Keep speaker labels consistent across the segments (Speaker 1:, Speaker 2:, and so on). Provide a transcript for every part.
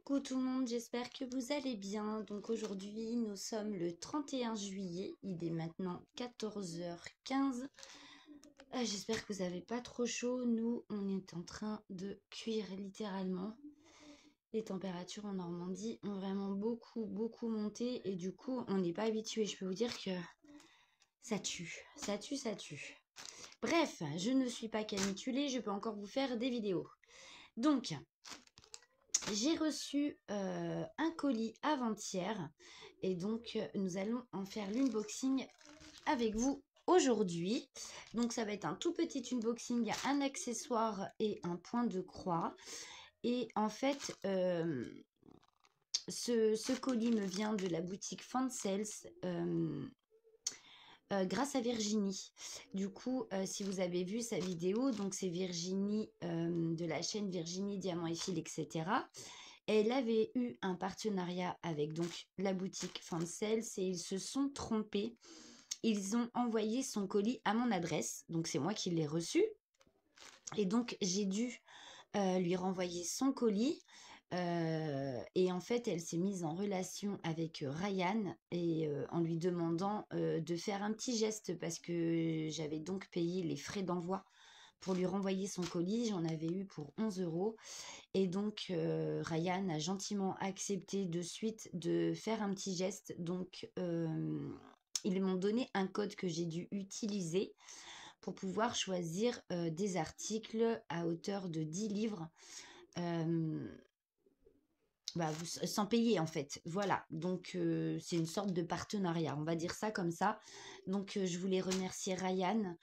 Speaker 1: Coucou tout le monde, j'espère que vous allez bien. Donc aujourd'hui, nous sommes le 31 juillet, il est maintenant 14h15. J'espère que vous n'avez pas trop chaud. Nous, on est en train de cuire littéralement. Les températures en Normandie ont vraiment beaucoup monté et du coup, on n'est pas habitué. Je peux vous dire que ça tue. Bref, je ne suis pas caniculée, je peux encore vous faire des vidéos. Donc, j'ai reçu un colis avant-hier et donc nous allons en faire l'unboxing avec vous aujourd'hui. Donc ça va être un tout petit unboxing, un accessoire et un point de croix. Et en fait, ce colis me vient de la boutique Fansels. Grâce à Virginie. Du coup, si vous avez vu sa vidéo, donc c'est Virginie de la chaîne Virginie Diamant et Fil, etc. Elle avait eu un partenariat avec donc la boutique Fansels et ils se sont trompés. Ils ont envoyé son colis à mon adresse, donc c'est moi qui l'ai reçu. Et donc j'ai dû lui renvoyer son colis. Et en fait, elle s'est mise en relation avec Ryan et en lui demandant de faire un petit geste parce que j'avais donc payé les frais d'envoi pour lui renvoyer son colis. J'en avais eu pour 11 € et donc Ryan a gentiment accepté de suite de faire un petit geste. Donc ils m'ont donné un code que j'ai dû utiliser pour pouvoir choisir des articles à hauteur de 10 livres. Sans payer en fait, voilà, donc c'est une sorte de partenariat, on va dire ça comme ça. Donc je voulais remercier Ryan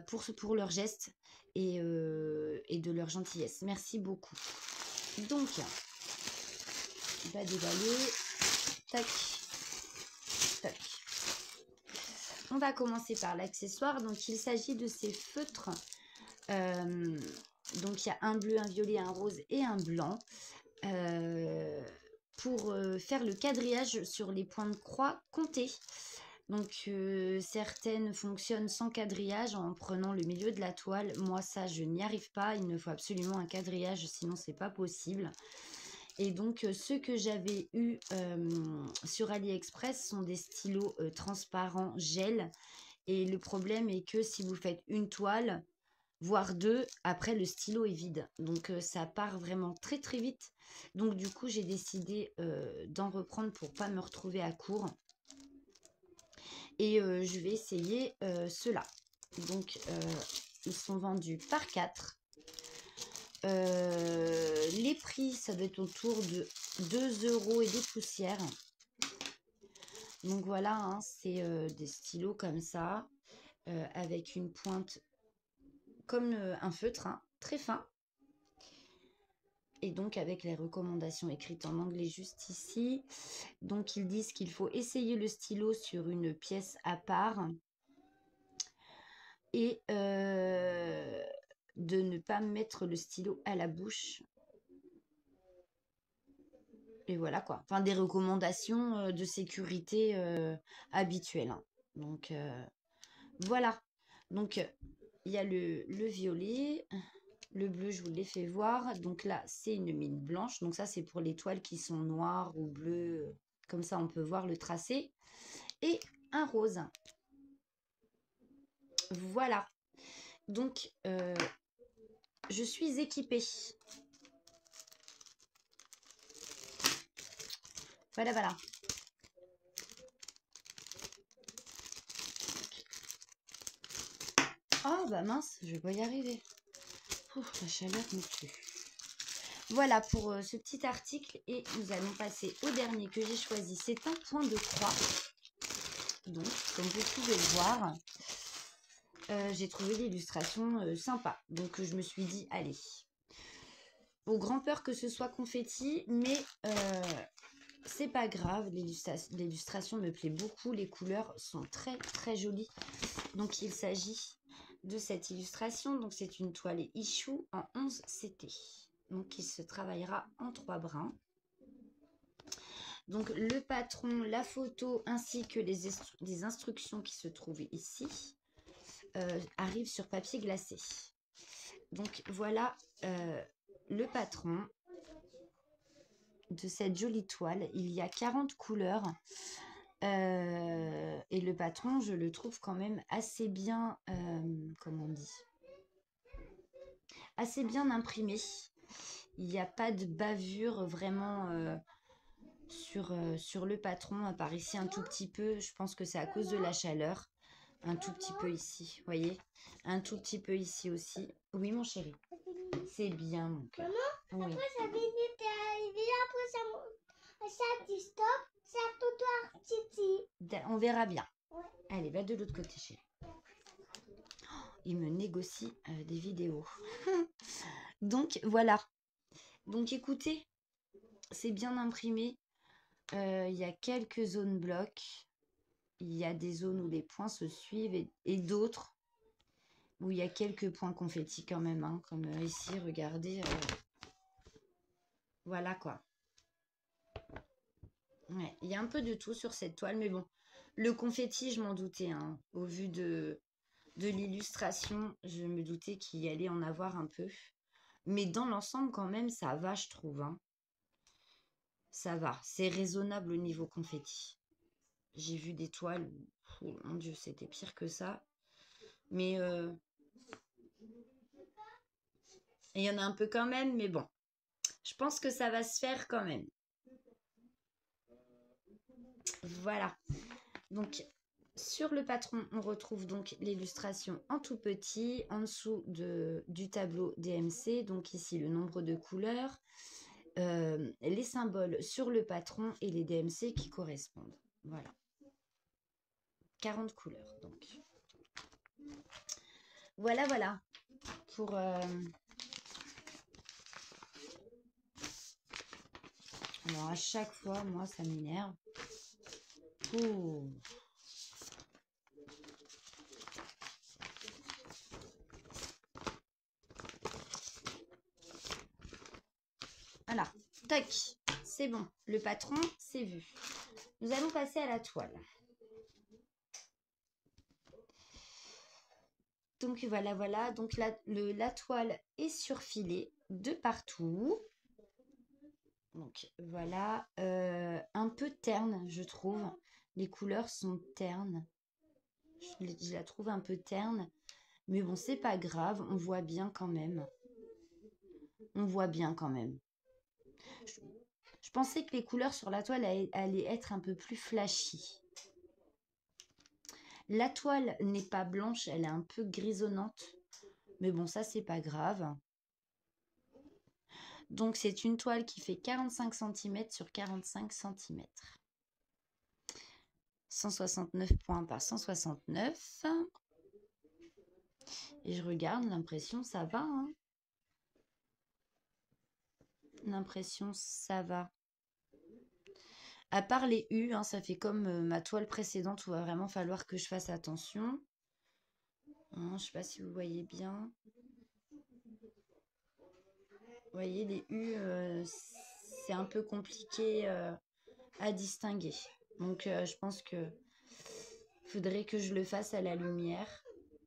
Speaker 1: pour leur geste et de leur gentillesse, merci beaucoup. Donc on va déballer, tac, tac. On va commencer par l'accessoire, donc il s'agit de ces feutres, donc il y a un bleu, un violet, un rose et un blanc. Pour faire le quadrillage sur les points de croix comptés. Donc certaines fonctionnent sans quadrillage en prenant le milieu de la toile. Moi ça je n'y arrive pas, il me faut absolument un quadrillage sinon c'est pas possible. Et donc ceux que j'avais eu sur AliExpress sont des stylos transparents gel. Et le problème est que si vous faites une toile, voire deux, après le stylo est vide. Donc ça part vraiment très vite. Donc du coup j'ai décidé d'en reprendre pour pas me retrouver à court. Et je vais essayer ceux-là. Donc ils sont vendus par 4. Les prix ça doit être autour de 2 € et des poussières. Donc voilà, hein, c'est des stylos comme ça, avec une pointe comme un feutre, hein, très fin. Et donc avec les recommandations écrites en anglais juste ici. Donc ils disent qu'il faut essayer le stylo sur une pièce à part. Et de ne pas mettre le stylo à la bouche. Et voilà quoi. Enfin des recommandations de sécurité habituelles, hein. Donc voilà. Donc il y a le violet. Le bleu, je vous l'ai fait voir. Donc là, c'est une mine blanche. Donc ça, c'est pour les toiles qui sont noires ou bleues. Comme ça, on peut voir le tracé. Et un rose. Voilà. Donc, je suis équipée. Voilà. Oh, bah mince, je vais pas y arriver. Ouf, la chaleur me tue. Voilà pour ce petit article et nous allons passer au dernier que j'ai choisi. C'est un point de croix. Donc, comme vous pouvez le voir, j'ai trouvé l'illustration sympa. Donc, je me suis dit, allez. Au grand peur que ce soit confetti, mais c'est pas grave. L'illustration me plaît beaucoup. Les couleurs sont très jolies. Donc, il s'agit de cette illustration. Donc, c'est une toile Issue en 11 CT. Donc, il se travaillera en 3 brins. Donc, le patron, la photo, ainsi que les instructions qui se trouvent ici, arrivent sur papier glacé. Donc, voilà le patron. de cette jolie toile. Il y a 40 couleurs. Et le patron, je le trouve quand même assez bien, comment on dit, assez bien imprimé. Il n'y a pas de bavure vraiment sur le patron, à part ici un tout petit peu. Je pense que c'est à cause de la chaleur. Un tout petit peu ici, vous voyez? Un tout petit peu ici aussi. Oui, mon chéri. C'est bien, mon cœur.
Speaker 2: Maman,
Speaker 1: Oui.
Speaker 2: après ça vient, t'es arrivé, après ça dit stop, ça tout Titi.
Speaker 1: On verra bien.
Speaker 2: Ouais.
Speaker 1: Allez, va de l'autre côté, chéri. Il me négocie des vidéos. Donc, voilà. Donc, écoutez, c'est bien imprimé. Il y a quelques zones blocs. Il y a des zones où les points se suivent et d'autres où il y a quelques points confettis quand même. Hein, comme ici, regardez. Voilà quoi. Ouais, il y a un peu de tout sur cette toile, mais bon. Le confetti, je m'en doutais. Hein, au vu de l'illustration, je me doutais qu'il y allait en avoir un peu. Mais dans l'ensemble, quand même, ça va, je trouve. Hein. Ça va. C'est raisonnable au niveau confetti. J'ai vu des toiles où, oh mon Dieu, c'était pire que ça. Mais il y en a un peu quand même, mais bon. Je pense que ça va se faire quand même. Voilà. Donc, sur le patron, on retrouve donc l'illustration en tout petit, en dessous du tableau DMC. Donc ici, le nombre de couleurs, les symboles sur le patron et les DMC qui correspondent. Voilà. 40 couleurs, donc. Voilà, voilà. Pour... Alors, à chaque fois, moi, ça m'énerve. Ouh. Voilà, tac, c'est bon. Le patron, c'est vu. Nous allons passer à la toile. Donc voilà, voilà. Donc la toile est surfilée de partout. Donc voilà, un peu terne, je trouve. Les couleurs sont ternes. Je la trouve un peu terne. Mais bon, c'est pas grave, on voit bien quand même. On voit bien quand même. Je pensais que les couleurs sur la toile allaient être un peu plus flashy. La toile n'est pas blanche, elle est un peu grisonnante. Mais bon, ça, c'est pas grave. Donc, c'est une toile qui fait 45 cm sur 45 cm. 169 points par 169. Et je regarde, l'impression, ça va. Hein, l'impression, ça va. À part les U, hein, ça fait comme ma toile précédente où il va vraiment falloir que je fasse attention. Hein, je ne sais pas si vous voyez bien. Vous voyez, les U, c'est un peu compliqué à distinguer. Donc, je pense que faudrait que je le fasse à la lumière.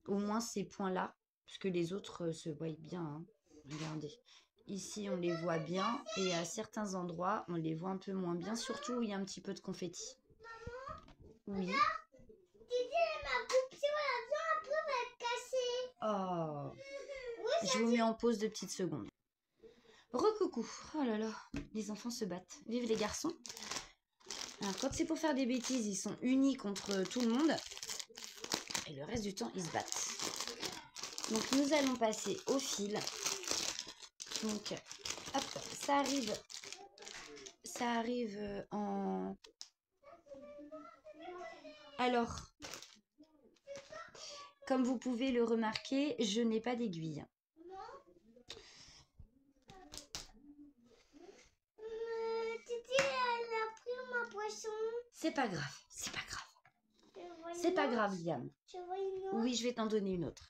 Speaker 1: Au moins ces points-là, puisque les autres se voient bien. Hein. Regardez. Ici, on les voit bien. Et à certains endroits, on les voit un peu moins bien. Surtout où il y a un petit peu de confetti. Oui.
Speaker 2: Ma coupe sur l'avion, après va être cassée.
Speaker 1: Oh.
Speaker 2: Oui,
Speaker 1: Je vous mets en pause de petites secondes. Recoucou. Oh là là, les enfants se battent. Vive les garçons. Alors, quand c'est pour faire des bêtises, ils sont unis contre tout le monde. Et le reste du temps, ils se battent. Donc, nous allons passer au fil. Donc, hop, ça arrive en... Alors, comme vous pouvez le remarquer, je n'ai pas d'aiguille.
Speaker 2: Titi, elle a pris ma poisson.
Speaker 1: C'est pas grave, c'est pas grave. C'est pas grave, Liam. Oui, je vais t'en donner une autre.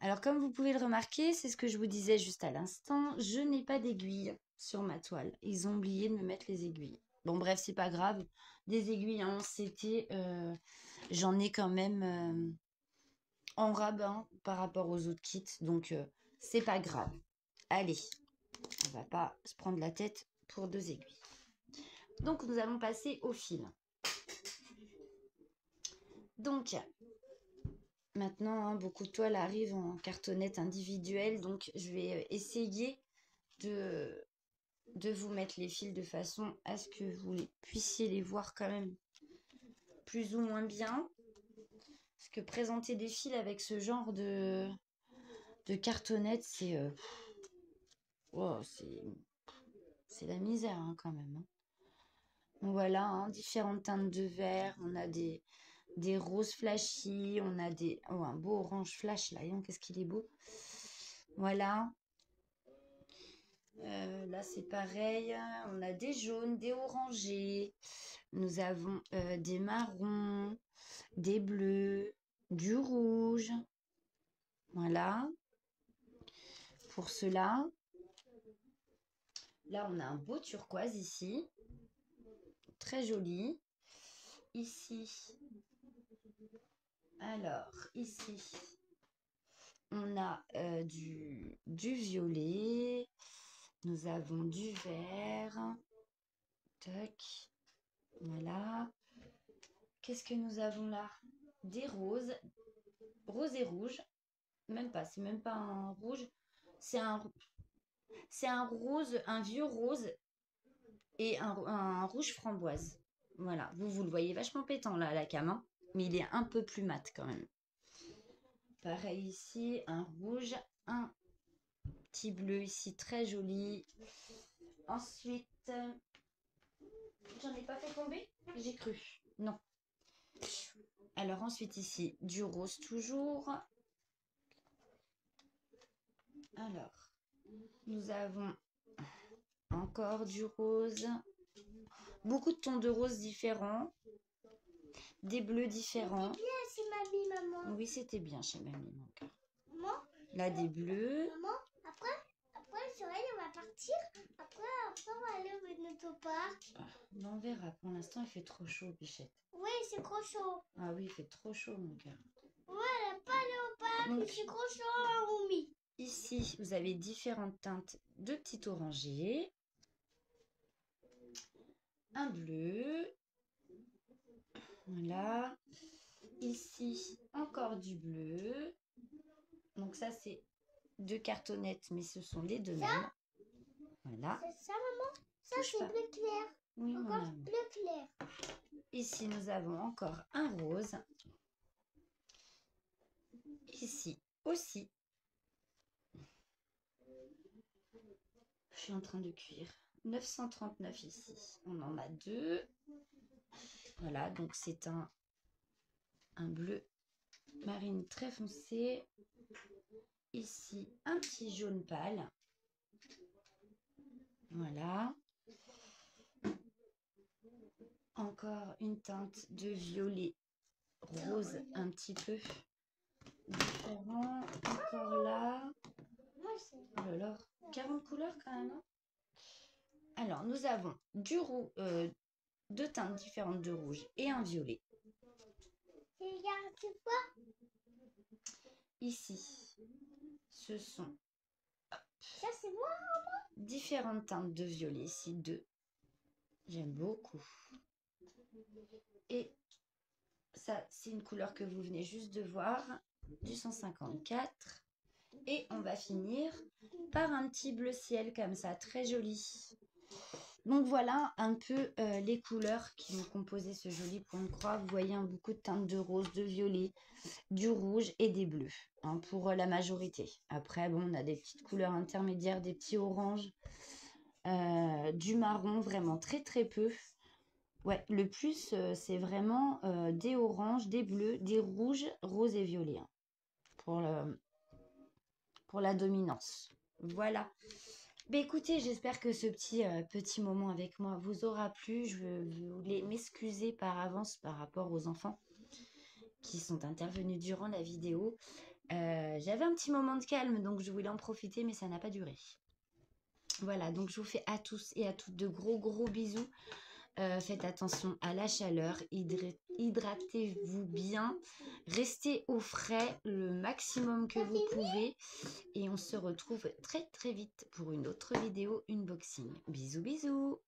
Speaker 1: Alors, comme vous pouvez le remarquer, c'est ce que je vous disais juste à l'instant, je n'ai pas d'aiguille sur ma toile. Ils ont oublié de me mettre les aiguilles. Bon, bref, c'est pas grave. Des aiguilles en CT, j'en ai quand même en rabbin par rapport aux autres kits. Donc, c'est pas grave. Allez, on va pas se prendre la tête pour 2 aiguilles. Donc, nous allons passer au fil. Donc, maintenant, hein, beaucoup de toiles arrivent en cartonnette individuelle. Donc, je vais essayer de vous mettre les fils de façon à ce que vous puissiez les voir quand même plus ou moins bien. Parce que présenter des fils avec ce genre de cartonnette, c'est c'est la misère hein, quand même. Hein. Donc voilà, hein, différentes teintes de vert. On a des roses flashy. On a un beau orange flash là. Qu'est-ce qu'il est beau. Voilà. Là, c'est pareil. On a des jaunes, des orangés. Nous avons des marrons, des bleus, du rouge. Voilà. Pour cela, là, on a un beau turquoise ici. Très joli. Ici. Alors, ici, on a du violet. Nous avons du vert. Tac. Voilà. Qu'est-ce que nous avons là? Des roses. Rose et rouge. Même pas, c'est même pas un rouge. C'est un rose, un vieux rose et un rouge framboise. Voilà, vous le voyez vachement pétant là à la cam, hein, mais il est un peu plus mat quand même. Pareil ici, un rouge, un petit bleu ici, très joli. Ensuite, j'en ai pas fait tomber? J'ai cru. Non. Alors ensuite ici, du rose toujours. Alors, nous avons encore du rose. Beaucoup de tons de rose différents. Des bleus différents.
Speaker 2: C'était bien chez mamie, maman.
Speaker 1: Oui, c'était bien chez mamie, mon cœur.
Speaker 2: Maman,
Speaker 1: Là, des bleus.
Speaker 2: maman, après, le soleil, on va partir. Après, on va aller au notre parc.
Speaker 1: On verra. Pour l'instant, il fait trop chaud, Bichette.
Speaker 2: Oui, c'est trop chaud.
Speaker 1: Ah oui, il fait trop chaud, mon cœur.
Speaker 2: Ouais, on n'a pas aller au parc.
Speaker 1: Donc,
Speaker 2: c'est trop chaud à Roumi.
Speaker 1: Ici, vous avez différentes teintes de petits orangés. Un bleu. Voilà. Ici, encore du bleu. Donc ça, c'est deux cartonnettes, mais ce sont les deux mêmes. Voilà.
Speaker 2: C'est ça, maman? Ça,
Speaker 1: Touche
Speaker 2: c'est
Speaker 1: pas.
Speaker 2: bleu clair.
Speaker 1: Oui, mon
Speaker 2: Encore
Speaker 1: amour.
Speaker 2: bleu clair.
Speaker 1: Ici, nous avons encore un rose. Ici aussi. Je suis en train de cuire. 939 ici. On en a deux. Voilà, donc c'est un bleu marine très foncé. Ici, un petit jaune pâle. Voilà. Encore une teinte de violet rose un petit peu différent. Encore là. Oh là là, 40 couleurs quand même. Hein. Alors, nous avons du deux teintes différentes de rouge et un violet.
Speaker 2: Regarde, tu vois?
Speaker 1: Ici, ce sont
Speaker 2: Ça, c'est moi.
Speaker 1: différentes teintes de violet. Ici, deux. J'aime beaucoup. Et ça, c'est une couleur que vous venez juste de voir, du 154. Et on va finir par un petit bleu ciel comme ça, très joli. Donc voilà un peu les couleurs qui vont composer ce joli point de croix. Vous voyez beaucoup de teintes de rose, de violet, du rouge et des bleus hein, pour la majorité. Après, bon, on a des petites couleurs intermédiaires, des petits oranges, du marron, vraiment très très peu. Ouais, le plus, c'est vraiment des oranges, des bleus, des rouges, roses et violets hein, pour la dominance. Voilà. Bah, écoutez, j'espère que ce petit moment avec moi vous aura plu. Je voulais m'excuser par avance par rapport aux enfants qui sont intervenus durant la vidéo. J'avais un petit moment de calme, donc je voulais en profiter, mais ça n'a pas duré. Voilà, donc je vous fais à tous et à toutes de gros bisous. Faites attention à la chaleur, hydratez-vous bien, restez au frais le maximum que vous pouvez et on se retrouve très vite pour une autre vidéo unboxing. Bisous.